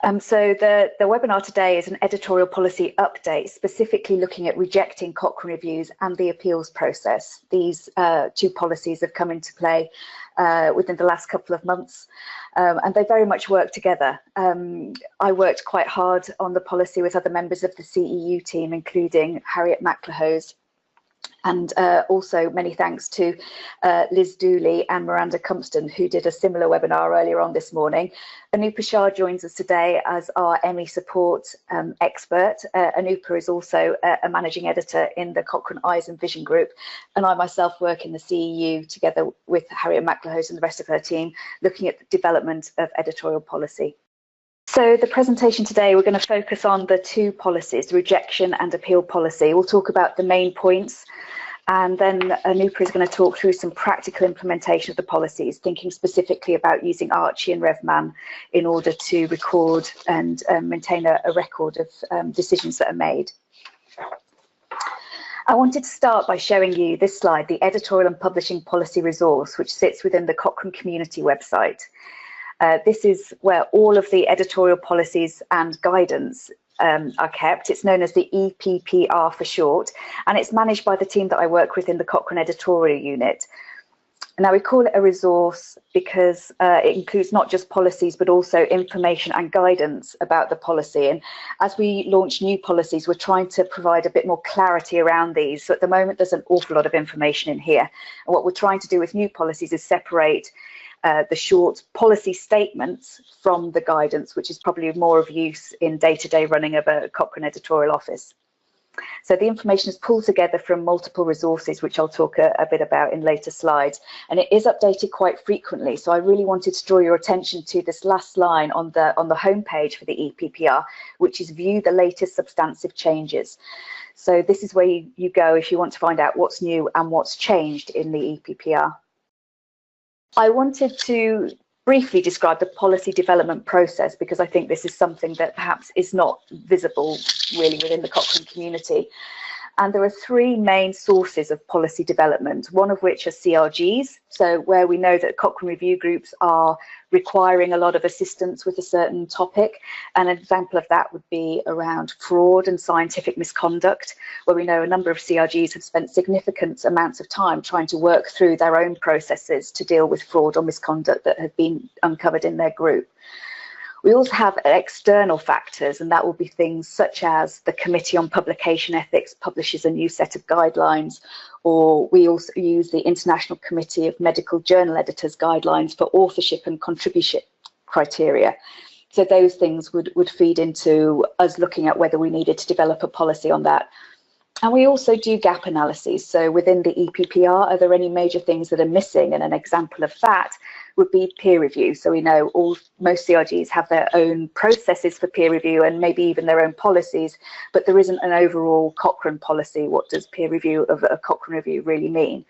So the webinar today is an editorial policy update, specifically looking at rejecting Cochrane Reviews and the appeals process. These two policies have come into play within the last couple of months, and they very much work together. I worked quite hard on the policy with other members of the CEU team, including Harriet McLehose, and also many thanks to Liz Dooley and Miranda Cumpston, who did a similar webinar earlier on this morning. Anupa Shah joins us today as our ME support expert. Anupa is also a managing editor in the Cochrane Eyes and Vision group, and I myself work in the CEU together with Harriet McLehose and the rest of her team, looking at the development of editorial policy. So the presentation today, we're going to focus on the two policies, the rejection and appeal policy. We'll talk about the main points, and then Anupa is going to talk through some practical implementation of the policies, thinking specifically about using Archie and RevMan in order to record and maintain a record of decisions that are made. I wanted to start by showing you this slide, the Editorial and Publishing Policy Resource, which sits within the Cochrane community website. This is where all of the editorial policies and guidance are kept. It's known as the EPPR for short, and it's managed by the team that I work with in the Cochrane Editorial unit. Now, we call it a resource because it includes not just policies, but also information and guidance about the policy. And as we launch new policies, we're trying to provide a bit more clarity around these. So at the moment, there's an awful lot of information in here. And what we're trying to do with new policies is separate the short policy statements from the guidance, which is probably more of use in day-to-day running of a Cochrane editorial office. So the information is pulled together from multiple resources, which I'll talk a bit about in later slides, and it is updated quite frequently. So I really wanted to draw your attention to this last line on the homepage for the EPPR, which is view the latest substantive changes. So this is where you go if you want to find out what's new and what's changed in the EPPR. I wanted to briefly describe the policy development process because I think this is something that perhaps is not visible really within the Cochrane community. And there are three main sources of policy development, one of which are CRGs, so where we know that Cochrane review groups are requiring a lot of assistance with a certain topic. An example of that would be around fraud and scientific misconduct, where we know a number of CRGs have spent significant amounts of time trying to work through their own processes to deal with fraud or misconduct that have been uncovered in their group. We also have external factors, and that will be things such as the Committee on Publication Ethics publishes a new set of guidelines, or we also use the International Committee of Medical Journal Editors guidelines for authorship and contribution criteria. So those things would feed into us looking at whether we needed to develop a policy on that. And we also do gap analyses. So within the EPPR, are there any major things that are missing? And an example of that would be peer review. So we know most CRGs have their own processes for peer review and maybe even their own policies, but there isn't an overall Cochrane policy. What does peer review of a Cochrane review really mean?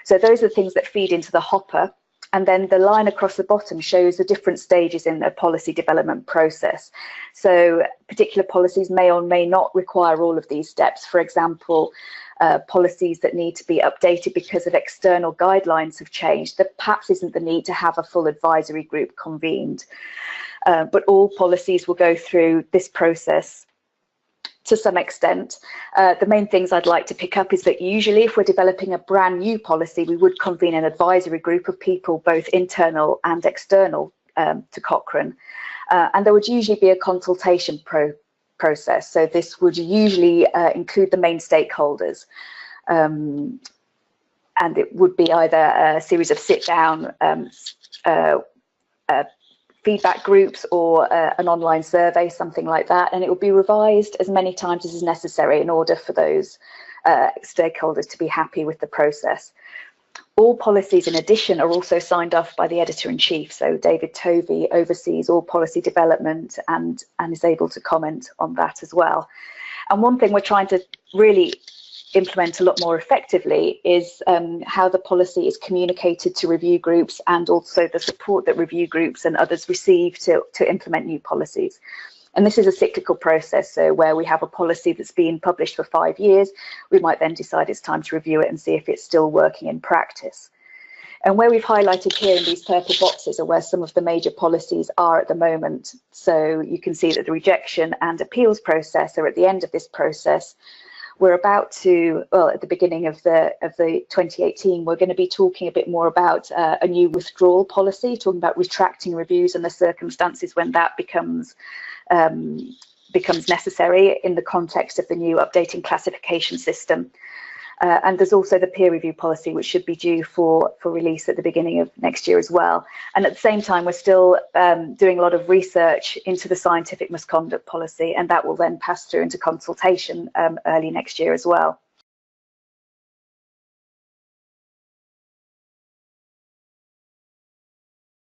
So those are the things that feed into the hopper. And then the line across the bottom shows the different stages in the policy development process. So particular policies may or may not require all of these steps. For example, policies that need to be updated because of external guidelines have changed. There perhaps isn't the need to have a full advisory group convened. But all policies will go through this process to some extent. The main things I'd like to pick up is that usually if we're developing a brand new policy, we would convene an advisory group of people, both internal and external to Cochrane. And there would usually be a consultation process. So this would usually include the main stakeholders. And it would be either a series of sit-down feedback groups or an online survey, something like that, and it will be revised as many times as is necessary in order for those stakeholders to be happy with the process. All policies, in addition, are also signed off by the editor-in-chief, so David Tovey oversees all policy development and is able to comment on that as well. And one thing we're trying to really implement a lot more effectively is how the policy is communicated to review groups and also the support that review groups and others receive to implement new policies. And this is a cyclical process, so where we have a policy that's been published for 5 years, we might then decide it's time to review it and see if it's still working in practice. And where we've highlighted here in these purple boxes are where some of the major policies are at the moment. So you can see that the rejection and appeals process are at the end of this process. We're about to, well, at the beginning of the 2018, we're going to be talking a bit more about a new withdrawal policy, talking about retracting reviews and the circumstances when that becomes necessary in the context of the new updating classification system. And there's also the peer review policy, which should be due for release at the beginning of next year as well. And at the same time, we're still doing a lot of research into the scientific misconduct policy, and that will then pass through into consultation early next year as well.